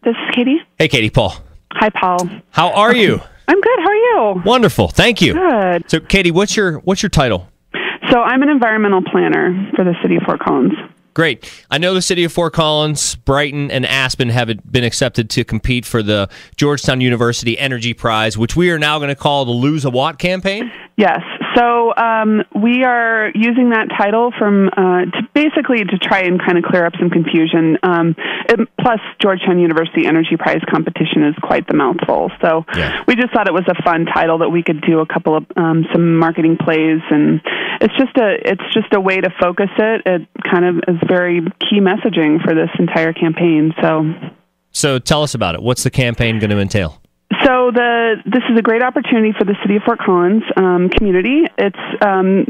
This is Katie. Hey, Katie, Paul. Hi, Paul. How are you? I'm good. How are you? Wonderful. Thank you. Good. So, Katie, what's your title? So I'm an environmental planner for the city of Fort Collins. Great. I know the city of Fort Collins, Brighton, and Aspen have been accepted to compete for the Georgetown University Energy Prize, which we are now going to call the Lose a Watt campaign. Yes. So we are using that title to try and kind of clear up some confusion. Plus, Georgetown University Energy Prize competition is quite the mouthful. So we just thought it was a fun title that we could do a couple of some marketing plays, and it's just a way to focus it. It kind of is very key messaging for this entire campaign. So tell us about it. What's the campaign going to entail? So this is a great opportunity for the City of Fort Collins community. It's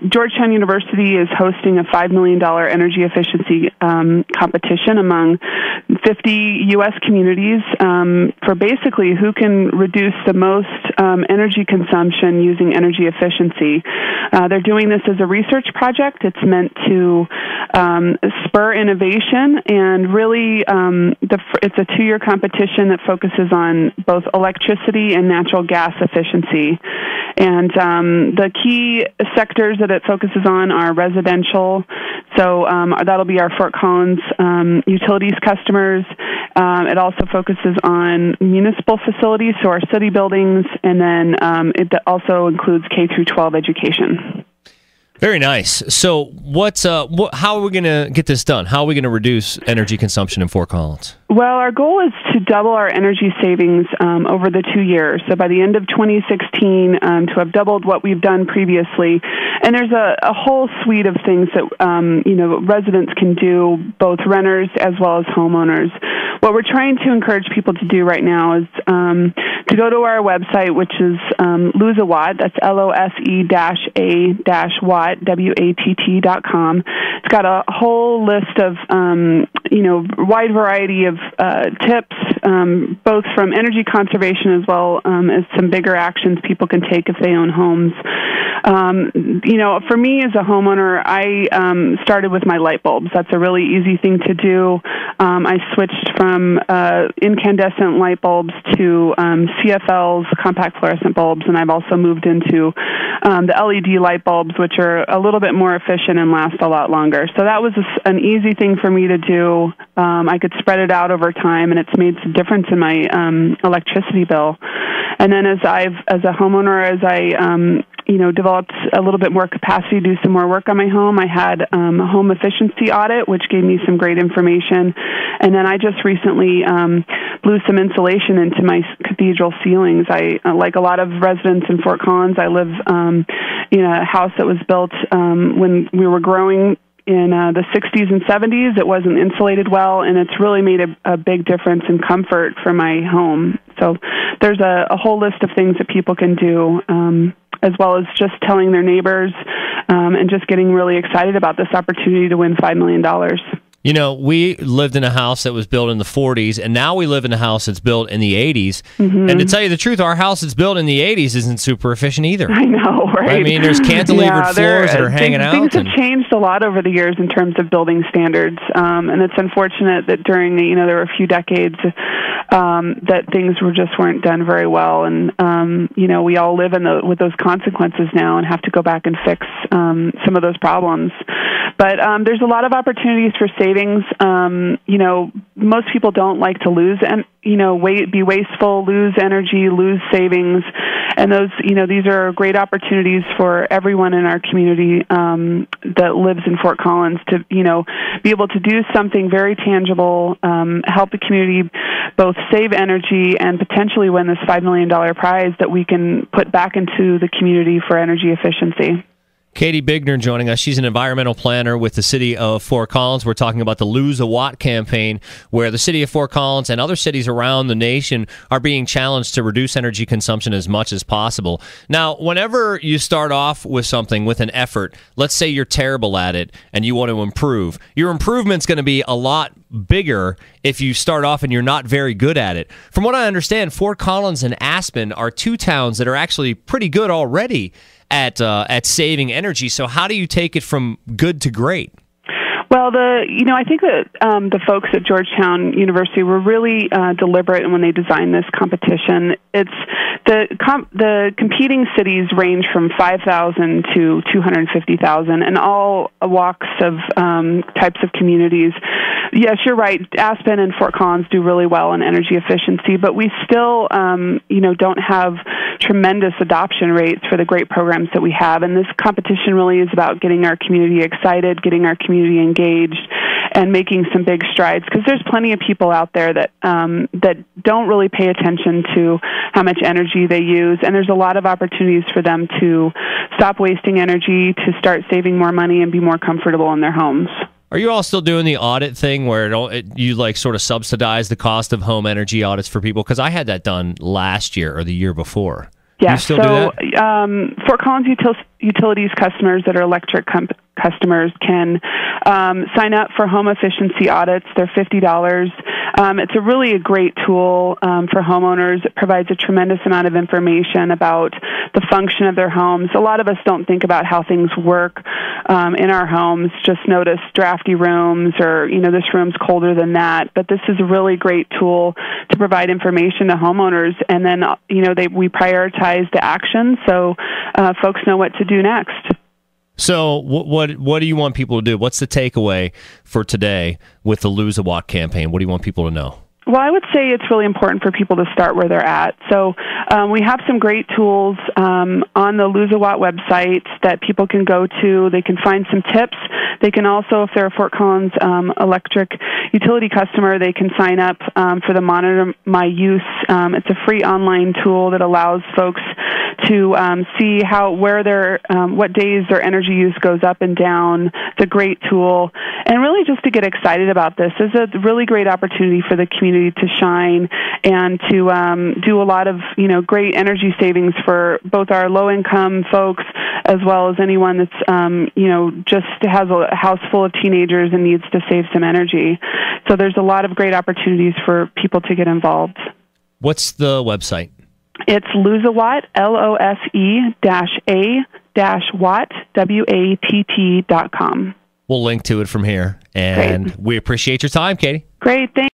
Georgetown University is hosting a $5 million energy efficiency competition among 50 U.S. communities for basically who can reduce the most energy consumption using energy efficiency. They're doing this as a research project. It's meant to spur innovation, and really it's a 2-year competition that focuses on both electricity and natural gas efficiency. And the key sectors that it focuses on are residential. So that'll be our Fort Collins utilities customers. It also focuses on municipal facilities, so our city buildings, and then it also includes K through 12 education. Very nice. So how are we going to get this done? How are we going to reduce energy consumption in Fort Collins? Well, our goal is to double our energy savings over the 2 years. So by the end of 2016, to have doubled what we've done previously. And there's a whole suite of things that residents can do, both renters as well as homeowners. What we're trying to encourage people to do right now is to go to our website, which is Lose a Watt. That's LOSE-A-Watt, WATT.com. It's got a whole list of wide variety of tips, both from energy conservation as well as some bigger actions people can take if they own homes. For me as a homeowner, I started with my light bulbs. That's a really easy thing to do. I switched from incandescent light bulbs to CFLs, compact fluorescent bulbs, and I've also moved into the LED light bulbs, which are a little bit more efficient and last a lot longer. So that was an easy thing for me to do. I could spread it out over time, and it's made some difference in my electricity bill. And then as a homeowner, developed a little bit more capacity to do some more work on my home, I had a home efficiency audit, which gave me some great information. And then I just recently blew some insulation into my cathedral ceilings. Like a lot of residents in Fort Collins, I live in a house that was built when we were growing in the 60s and 70s. It wasn't insulated well, and it's really made a big difference in comfort for my home. So there's a whole list of things that people can do, as well as just telling their neighbors and just getting really excited about this opportunity to win $5 million. We lived in a house that was built in the 40s, and now we live in a house that's built in the 80s. Mm-hmm. And to tell you the truth, our house that's built in the 80s isn't super efficient either. I know, right? I mean, there's cantilevered floors that are hanging out. Things have changed a lot over the years in terms of building standards, and it's unfortunate that during there were a few decades that things weren't done very well, and we all live with those consequences now and have to go back and fix some of those problems. But there's a lot of opportunities for savings. Most people don't like to lose and be wasteful, lose energy, lose savings, and those these are great opportunities for everyone in our community that lives in Fort Collins to be able to do something very tangible, help the community both save energy and potentially win this $5 million prize that we can put back into the community for energy efficiency. Katy Bigner joining us. She's an environmental planner with the city of Fort Collins. We're talking about the Lose a Watt campaign, where the city of Fort Collins and other cities around the nation are being challenged to reduce energy consumption as much as possible. Now, whenever you start off with something, with an effort, let's say you're terrible at it and you want to improve, your improvement's going to be a lot bigger if you start off and you're not very good at it. From what I understand, Fort Collins and Aspen are two towns that are actually pretty good already at saving energy. So how do you take it from good to great? Well, I think that the folks at Georgetown University were really deliberate when they designed this competition. It's the competing cities range from 5,000 to 250,000, and all walks of types of communities. Yes, you're right. Aspen and Fort Collins do really well in energy efficiency, but we still, don't have tremendous adoption rates for the great programs that we have. And this competition really is about getting our community excited, getting our community engaged, and making some big strides. Because there's plenty of people out there that don't really pay attention to how much energy they use, and there's a lot of opportunities for them to stop wasting energy, to start saving more money, and be more comfortable in their homes. Are you all still doing the audit thing where you like sort of subsidize the cost of home energy audits for people? Because I had that done last year or the year before. Yeah, you still do that? Fort Collins Utilities customers that are electric customers can sign up for home efficiency audits. They're $50. It's a great tool for homeowners. It provides a tremendous amount of information about the function of their homes. A lot of us don't think about how things work in our homes. Just notice drafty rooms or, this room's colder than that. But this is a really great tool to provide information to homeowners. And then, we prioritize the action so folks know what to do next. So what do you want people to do? What's the takeaway for today with the Lose a Watt campaign? What do you want people to know? Well, I would say it's really important for people to start where they're at. So we have some great tools on the Lose a Watt website that people can go to. They can find some tips. They can also, if they're a Fort Collins electric utility customer, they can sign up for the Monitor My Use. It's a free online tool that allows folks to see what days their energy use goes up and down. It's a great tool. And really just to get excited about this. This is a really great opportunity for the community to shine and to do a lot of great energy savings for both our low-income folks as well as anyone that's just has a house full of teenagers and needs to save some energy. So there's a lot of great opportunities for people to get involved. What's the website? It's LoseAWatt, LOSE-A-Watt, WATT.com. We'll link to it from here, and Great. We appreciate your time, Katy. Great, thanks.